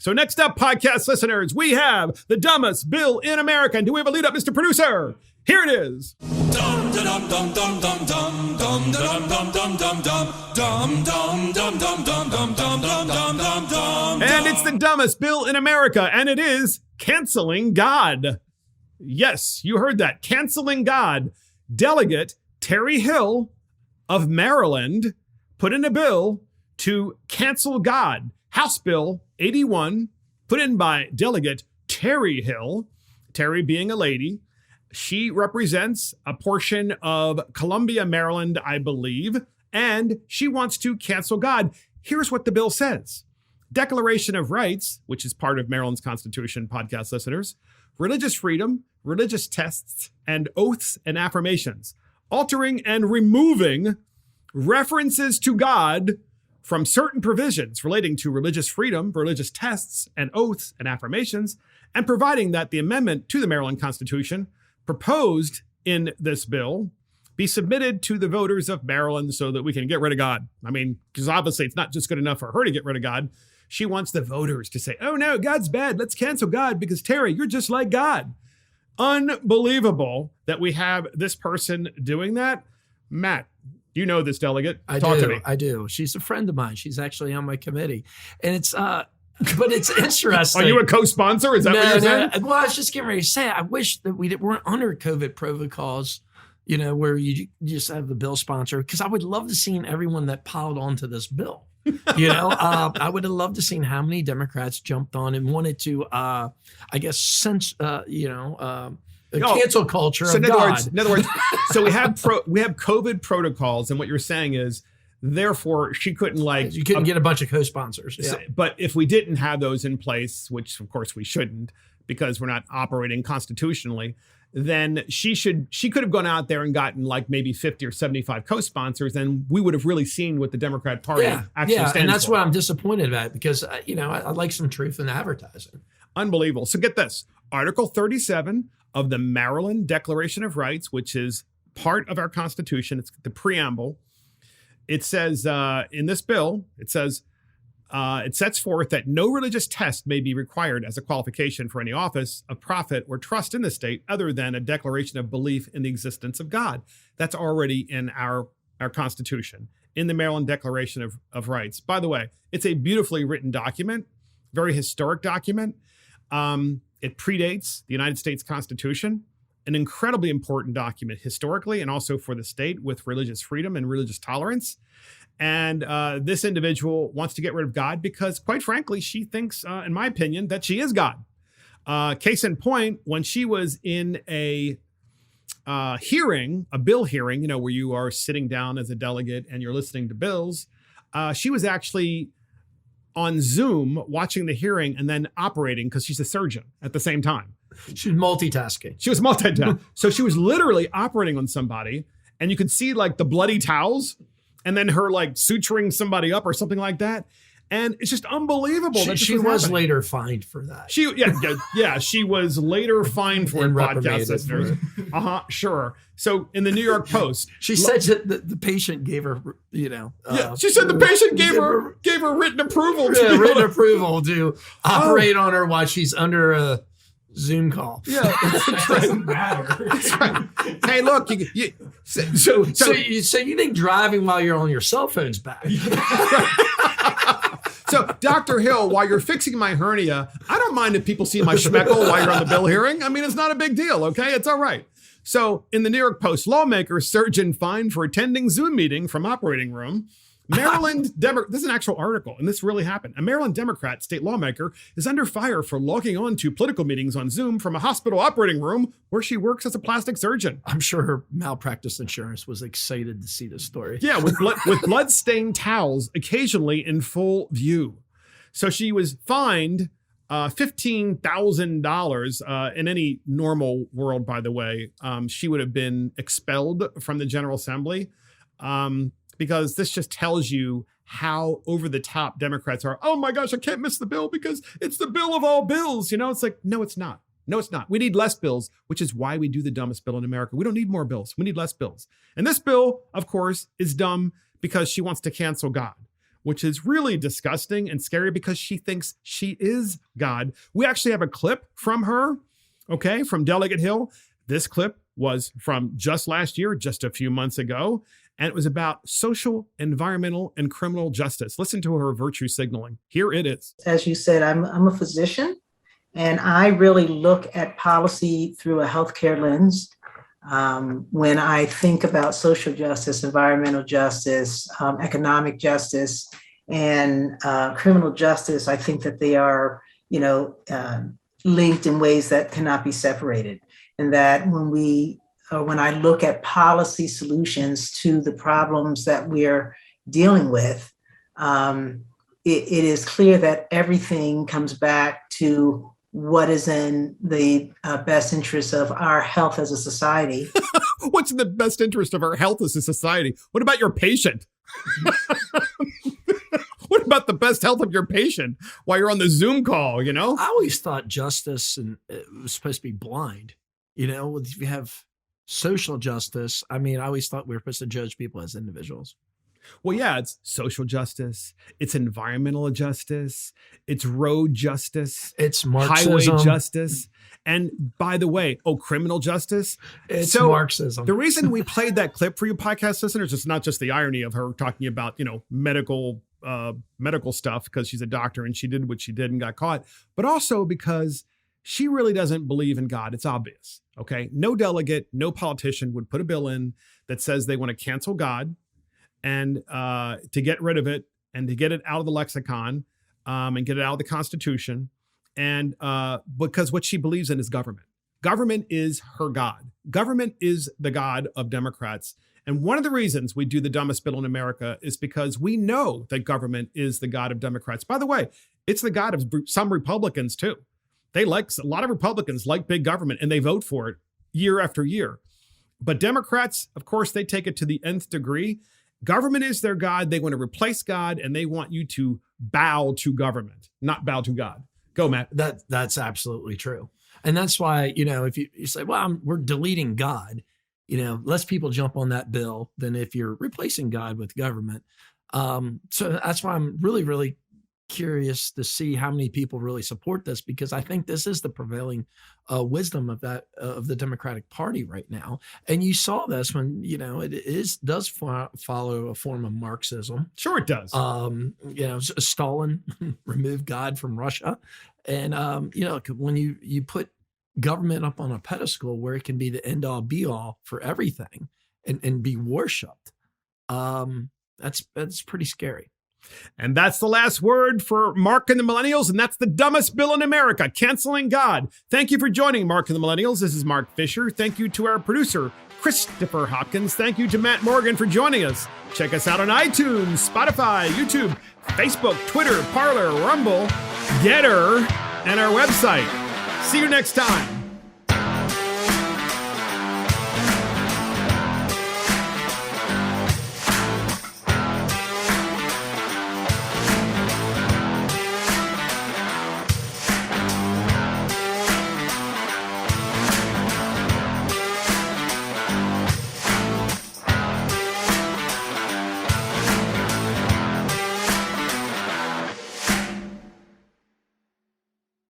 So next up, podcast listeners, we have the dumbest bill in America. And do we have a lead up, Mr. Producer? Here it is. And it's the dumbest bill in America, and it is canceling God. Yes, you heard that. Canceling God. Delegate Terry Hill of Maryland put in a bill to cancel God. House Bill 81, put in by Delegate Terry Hill. Terry being a lady. She represents a portion of Columbia, Maryland, I believe, and she wants to cancel God. Here's what the bill says. Declaration of Rights, which is part of Maryland's Constitution, podcast listeners, religious freedom, religious tests, and oaths and affirmations, altering and removing references to God from certain provisions relating to religious freedom, religious tests, and oaths and affirmations, and providing that the amendment to the Maryland Constitution proposed in this bill be submitted to the voters of Maryland so that we can get rid of God. I mean, because obviously it's not just good enough for her to get rid of God. She wants the voters to say, oh no, God's bad. Let's cancel God because Terry, you're just like God. Unbelievable that we have this person doing that. Matt, you know this delegate. Talk to me. I do. She's a friend of mine. She's actually on my committee. And it's, but it's interesting. Are you a co-sponsor? Is that what you're saying? Well, I was just getting ready to say, I wish that we weren't under COVID protocols, you know, where you just have the bill sponsor, because I would love to see everyone that piled onto this bill. You know, I would have loved to seen how many Democrats jumped on and wanted to, I guess, cancel culture of God. In other words, so we have COVID protocols, and what you're saying is, therefore, she couldn't you couldn't get a bunch of co-sponsors. Yeah. But if we didn't have those in place, which of course we shouldn't, because we're not operating constitutionally, then she could have gone out there and gotten like maybe 50 or 75 co-sponsors, and we would have really seen what the Democrat Party actually stands for. And that's what I'm disappointed about, because I like some truth in advertising. Unbelievable. So get this. Article 37 of the Maryland Declaration of Rights, which is part of our Constitution, it's the preamble. It says in this bill, it sets forth that no religious test may be required as a qualification for any office of profit or trust in the state other than a declaration of belief in the existence of God. That's already in our Constitution, in the Maryland Declaration of Rights. By the way, it's a beautifully written document, very historic document. It predates the United States Constitution, an incredibly important document historically and also for the state with religious freedom and religious tolerance. And this individual wants to get rid of God because, quite frankly, she thinks, in my opinion, that she is God. Case in point, when she was in a hearing, a bill hearing, where you are sitting down as a delegate and you're listening to bills, she was actually on Zoom watching the hearing and then operating because she's a surgeon at the same time. She was multitasking. So she was literally operating on somebody, and you could see like the bloody towels and then her like suturing somebody up or something like that. And it's just unbelievable. She was later fined for that. She was later fined for it, podcast listeners. Sure. So in the New York Post, she said that the patient gave her, she said the patient gave her written approval. Written approval to operate on her while she's under a Zoom call. Yeah, it doesn't matter. That's right. Hey, look, so you think driving while you're on your cell phone's bad? So, Dr. Hill, while you're fixing my hernia, I don't mind if people see my schmeckle while you're on the bill hearing. I mean, it's not a big deal, okay? It's all right. So, in the New York Post, lawmaker surgeon fined for attending Zoom meeting from operating room. Maryland this is an actual article, and this really happened. A Maryland Democrat state lawmaker is under fire for logging on to political meetings on Zoom from a hospital operating room where she works as a plastic surgeon. I'm sure her malpractice insurance was excited to see this story. Yeah, with blood-stained towels occasionally in full view. So she was fined $15,000. In any normal world, by the way, she would have been expelled from the General Assembly. Because this just tells you how over the top Democrats are. Oh my gosh, I can't miss the bill because it's the bill of all bills. It's like, no, it's not. No, it's not. We need less bills, which is why we do the dumbest bill in America. We don't need more bills. We need less bills. And this bill, of course, is dumb because she wants to cancel God. which is really disgusting and scary because she thinks she is God. We actually have a clip from her, okay, from Delegate Hill. This clip was from just last year, just a few months ago, and it was about social, environmental, and criminal justice. Listen to her virtue signaling. Here it is. As you said, I'm a physician, and I really look at policy through a healthcare lens. When I think about social justice, environmental justice, economic justice, and criminal justice, I think that they are, linked in ways that cannot be separated. And that when I look at policy solutions to the problems that we're dealing with, it is clear that everything comes back to what is in the best interest of our health as a society. What's in the best interest of our health as a society? What about your patient? What about the best health of your patient while you're on the Zoom call, I always thought justice was supposed to be blind. If you have social justice, I always thought we were supposed to judge people as individuals. Well, yeah, it's social justice. It's environmental justice. It's road justice. It's Marxism. Highway justice. And by the way, criminal justice. It's Marxism. The reason we played that clip for you podcast listeners, it's not just the irony of her talking about, medical stuff because she's a doctor and she did what she did and got caught, but also because she really doesn't believe in God. It's obvious. Okay. No delegate, no politician would put a bill in that says they want to cancel God and to get rid of it and to get it out of the lexicon and get it out of the Constitution. And because what she believes in is government. Government is her God. Government is the God of Democrats. And one of the reasons we do the dumbest bill in America is because we know that government is the God of Democrats. By the way, it's the God of some Republicans too. A lot of Republicans like big government and they vote for it year after year. But Democrats, of course, they take it to the nth degree. Government is their God. They want to replace God and they want you to bow to government, not bow to God. Go, Matt. That's absolutely true. And that's why, if you say, well, we're deleting God, less people jump on that bill than if you're replacing God with government. So that's why I'm really, really curious to see how many people really support this, because I think this is the prevailing wisdom of the Democratic Party right now. And you saw this when, it does follow a form of Marxism. Sure it does. Stalin removed God from Russia. And, when you put government up on a pedestal where it can be the end all be all for everything and be worshiped, that's pretty scary. And that's the last word for Mark and the Millennials, and that's the dumbest bill in America, canceling God. Thank you for joining Mark and the Millennials. This is Mark Fisher. Thank you to our producer, Christopher Hopkins. Thank you to Matt Morgan for joining us. Check us out on iTunes, Spotify, YouTube, Facebook, Twitter, Parler, Rumble, Getter, and our website. See you next time.